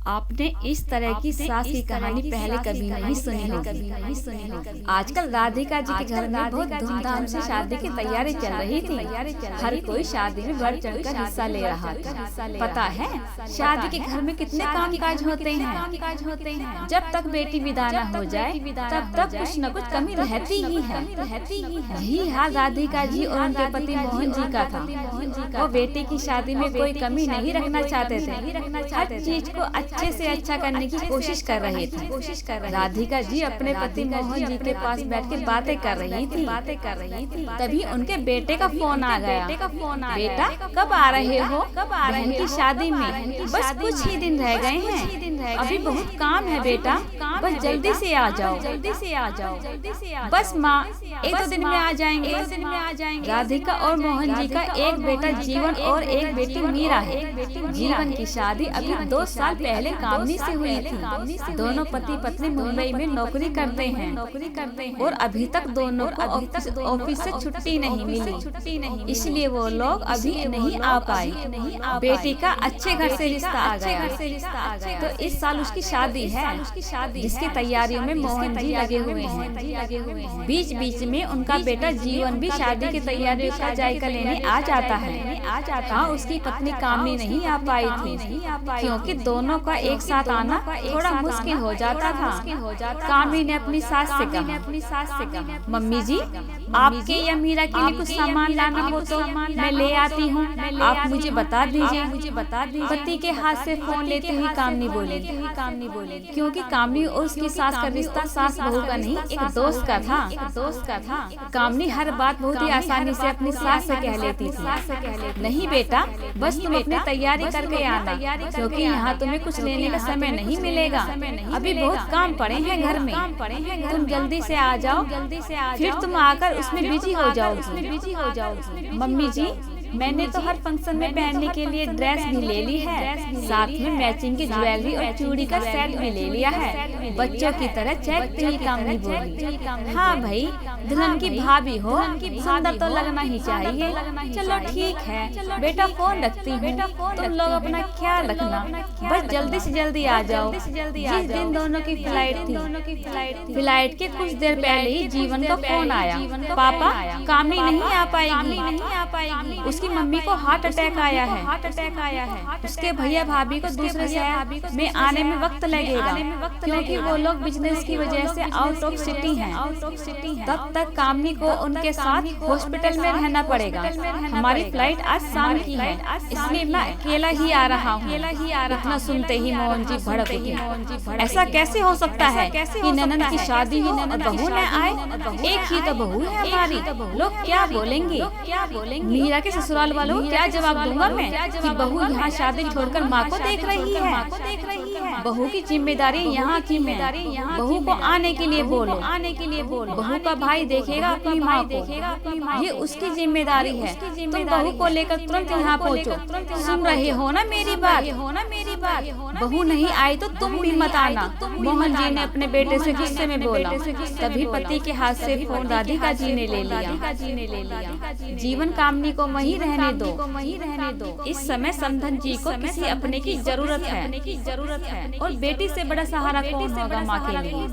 आपने इस तरह की सास की कहानी पहले कभी नहीं सुनी होगी। आजकल राधिका जी के घर में बहुत धूमधाम से शादी की तैयारी चल रही थी। हर कोई शादी में बढ़ चढ़कर हिस्सा ले रहा था। पता है शादी के घर में कितने कामकाज होते हैं। जब तक बेटी विदा न हो जाए तब तक कुछ न कुछ कमी रहती ही है। यही हाल राधिका जी और उनके पति मोहन जी का था। वो बेटी की शादी में कोई कमी नहीं रखना चाहते थे। हर चीज को अच्छे से अच्छा करने की कोशिश कर रहे थे। राधिका जी अपने पति मोहन जी के पास बैठ के बातें कर रही थी। तभी उनके बेटे का फोन आ गया। बेटा कब आ रहे हो? बहन की शादी में बस कुछ ही दिन रह गए हैं। अभी बहुत काम है बेटा, बस जल्दी से आ जाओ। बस माँ एक दो दिन में आ जाएंगे। राधिका और मोहन जी का एक बेटा जीवन और एक बेटी मीरा है। जीवन की शादी अभी 2 साल पहले कामनी से हुई थी। दोनों पति पत्नी मुंबई में नौकरी करते हैं और अभी तक दोनों को ऑफिस से छुट्टी नहीं मिली, इसलिए वो लोग अभी नहीं आ पाए। बेटी का अच्छे घर से रिश्ता आ गया तो इस साल उसकी शादी है, जिसकी तैयारियों में मोहन जी लगे हुए हैं। बीच बीच में उनका बेटा जीवन भी शादी की तैयारियों का जायका लेने आ जाता है। हाँ, उसकी पत्नी कामनी नहीं आ पाई थी क्योंकि दोनों का एक साथ आना थोड़ा मुश्किल हो जाता था। कामनी ने अपनी सास से कहा, मम्मी जी आपके या मीरा के लिए कुछ सामान लाना हो तो मैं ले आती हूँ, आप मुझे बता दीजिए। पति के हाथ से फोन लेते हुए कामनी बोली क्योंकि कामनी और उसकी सास का रिश्ता सास बहू का नहीं, एक दोस्त का था। कामनी हर बात बहुत ही आसानी से अपनी सास से कह लेती थी। नहीं बेटा, बस तुम अपनी तैयारी करके आना क्योंकि यहाँ तुम्हें कुछ लेने का समय नहीं मिलेगा। अभी बहुत काम पड़े हैं घर में, तुम जल्दी से आ जाओ, फिर तुम आकर उसमें बिजी हो जाओगी। मम्मी जी मैंने तो हर फंक्शन में पहनने के लिए ड्रेस भी ले ली है, साथ में मैचिंग की ज्वेलरी और चूड़ी का सेट भी ले लिया है। बच्चों की तरह चेक हुई कामनी बोली। हाँ भाई, दुल्हन की भाभी हो, सुंदर तो लगना ही चाहिए। चलो ठीक है बेटा, फोन रखती हूँ, तुम लोग अपना ख्याल रखना, बस जल्दी से जल्दी आ जाओ। जिस दिन दोनों की फ्लाइट थी, फ्लाइट के कुछ देर पहले ही जीवन का फोन आया, पापा कामनी नहीं आ पाएगी, उसकी मम्मी को हार्ट अटैक आया है। उसके भैया भाभी को दूसरे शहर में आने में वक्त लगेगा क्योंकि वो लोग बिजनेस की वजह से आउट ऑफ सिटी हैं। तब तक कामनी को उनके साथ हॉस्पिटल में रहना पड़ेगा। हमारी फ्लाइट आज शाम की है, इसलिए मैं अकेला ही आ रहा हूँ। इतना सुनते ही मोहन जी भड़क उठे। ऐसा कैसे हो सकता है कि ननद की शादी हो और बहू न आए? एक ही तो बहू है हमारी, लोग क्या बोलेंगे? मीरा के ससुराल वालों क्या जवाब दूंगा मैं कि बहू यहाँ शादी छोड़कर माँ को देख रही है। बहू की जिम्मेदारी यहाँ की है। बहू को आने के लिए बोलो। बहू का भाई देखेगा अपनी माँ को, ये उसकी जिम्मेदारी है। तुम बहू को लेकर तुरंत यहाँ पहुँचो। सुन रहे हो ना मेरी बात? बहू नहीं आई तो तुम भी मत आना, मोहन जी ने अपने बेटे से गुस्से में बोला। तभी पति के हाथ से फोन राधिका जी ने ले लिया। जीवन कामनी को वहीं रहने दो। इस समय समधन जी को किसी अपने की जरूरत है और बेटी से बड़ा सहारा कौन होगा माँ के लिए?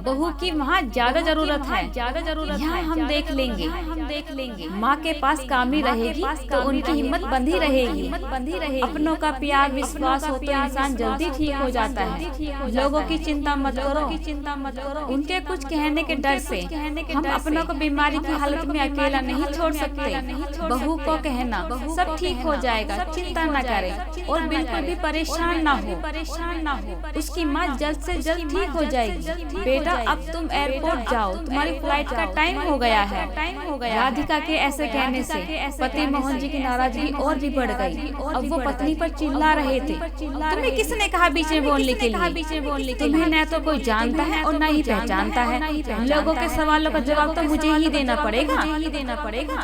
बहू की वहाँ ज्यादा जरूरत है। यहाँ हम देख लेंगे। माँ के पास कामनी रहेगी तो उनकी हिम्मत बंधी रहेगी। अपनों का प्यार विश्वास हो तो इंसान जल्दी ठीक हो जाता है। लोगों की चिंता मत करो। उनके कुछ कहने के डर से हम अपनों को बीमारी की हालत में अकेला नहीं छोड़ सकते। बहू को कहना सब ठीक हो जाएगा, चिंता न करे और बिल्कुल भी परेशान ना हो। उसकी माँ जल्द से जल्द ठीक हो जाएगी। बेटा अब तुम एयरपोर्ट जाओ, तुम्हारी फ्लाइट का टाइम हो गया है। राधिका के ऐसे कहने से पति मोहन जी की नाराजगी और भी बढ़ गई। अब वो पत्नी पर चिल्ला रहे थे, तुम्हें किसने कहा बीच में बोलने के लिए? तुम्हें न तो कोई जानता है और न ही पहचानता है। लोगों के सवालों का जवाब तो मुझे ही देना पड़ेगा।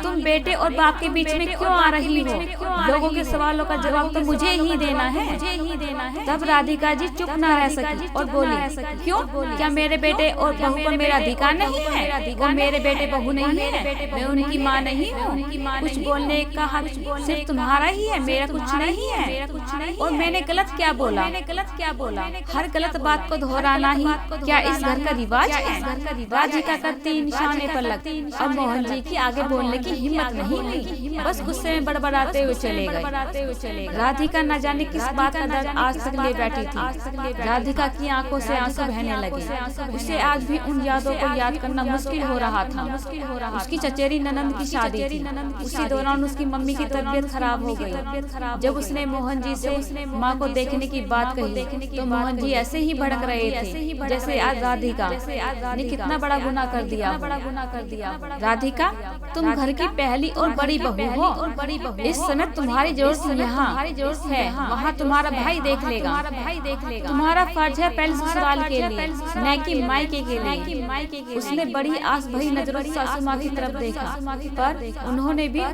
तुम बेटे और बाप के बीच में क्यों आ रही हो? लोगों के सवालों का जवाब तो मुझे मुझे ही देना है। तब राधिका जी चुप न रह सकी और बोली, क्यों, क्या मेरे बेटे और बहू पर मेरा अधिकार नहीं है? वो मेरे बेटे बहू नहीं है, मैं उनकी माँ नहीं हूँ। कुछ बोलने का हक सिर्फ तुम्हारा ही है, मेरा कुछ नहीं है। और मैंने गलत क्या बोला? हर गलत बात को दोहराना ही क्या इस घर का रिवाज है? राधिका का तीन निशाने पर लग और मोहन जी की आगे बोलने की हिम्मत नहीं हुई, बस गुस्से में बड़बड़ाते हुए चले गए। राधिका न जाने किस बात का दर्द आज तक ले बैठी थी। राधिका की आंखों से आंसू बहने लगे। उसे आज भी उन यादों को याद करना मुश्किल हो रहा था। उसकी चचेरी ननंद की शादी थी। उसी दौरान उसकी मम्मी की तबीयत खराब हो गई। जब उसने मोहन जी से माँ को देखने की बात कही तो मोहन जी ऐसे ही भड़क रहे थे जैसे आज राधिका ने कितना बड़ा गुनाह कर दिया। राधिका, तुम घर की पहली और बड़ी बहू हो। इस समय तुम्हारी जरूरत यहाँ है, वहाँ तुम्हारा भाई देख लेगा। तुम्हारा फर्ज है पहले ससुराल के लिए, न कि मायके के लिए। उसने बड़ी आस भरी नजरों से सासू माँ की तरफ देखा, पर उन्होंने भी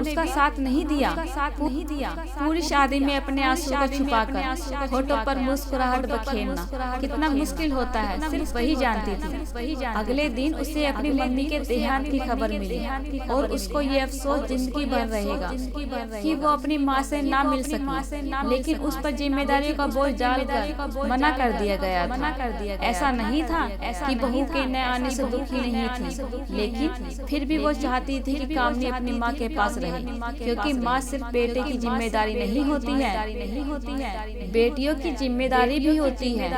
उसका साथ नहीं दिया। पूरी शादी में अपने आंसू को छुपाकर होठों पर मुस्कुराहट बखेरना कितना मुश्किल होता है, सिर्फ वही जानती थी। अगले दिन उसे अपनी मम्मी के देहांत की खबर मिली और उसको ये अफसोस जिंदगी भर रहेगा कि वो अपनी माँ से ना मिल सकी। लेकिन उस पर जिम्मेदारियों का बोझ डालकर मना कर दिया गया था। ऐसा नहीं था कि बहू के न आने से दुखी नहीं थी, लेकिन फिर भी वो चाहती थी कि कामनी अपनी माँ के पास रहे, क्योंकि माँ सिर्फ बेटे की जिम्मेदारी नहीं होती है, बेटियों की जिम्मेदारी भी होती है।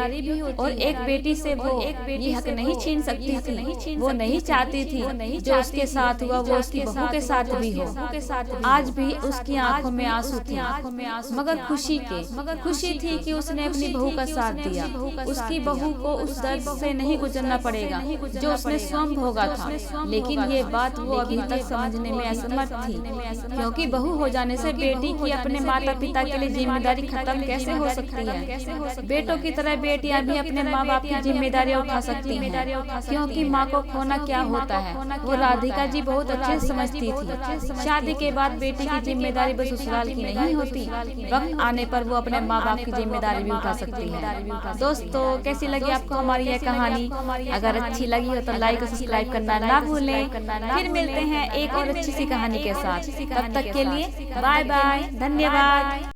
और एक बेटी से वो ये हक नहीं छीन सकती थी। वो नहीं चाहती थी जो उसके साथ हुआ वो उसकी बहू के साथ भी हो। आज भी उसकी आंखों में आंसू थे, मगर खुशी थी कि उसने अपनी बहू का साथ दिया। उसकी बहू को उस दर्द से नहीं गुजरना पड़ेगा जो उसने स्वयं भोगा था। लेकिन ये बात वो अभी तक समझने में असमर्थ थी, क्योंकि बहू हो जाने से बेटी की अपने माता पिता के लिए जिम्मेदारी खत्म कैसे हो सकती है? बेटों की तरह बेटियां भी अपने माँ बाप की जिम्मेदारी उठा सकती हैं, क्योंकि माँ को खोना क्या होता है वो राधिका जी बहुत अच्छे से समझती थी। शादी के बाद बेटी की जिम्मेदारी बस ससुराल की नहीं होती, वक्त आने पर वो अपने माँ बाप की जिम्मेदारी भी उठा सकती है। दोस्तों, कैसी लगी आपको हमारी यह कहानी? अगर अच्छी लगी हो तो लाइक और सब्सक्राइब करना ना भूलें। फिर मिलते हैं एक और अच्छी सी कहानी के साथ। तब तक के लिए बाय बाय, धन्यवाद।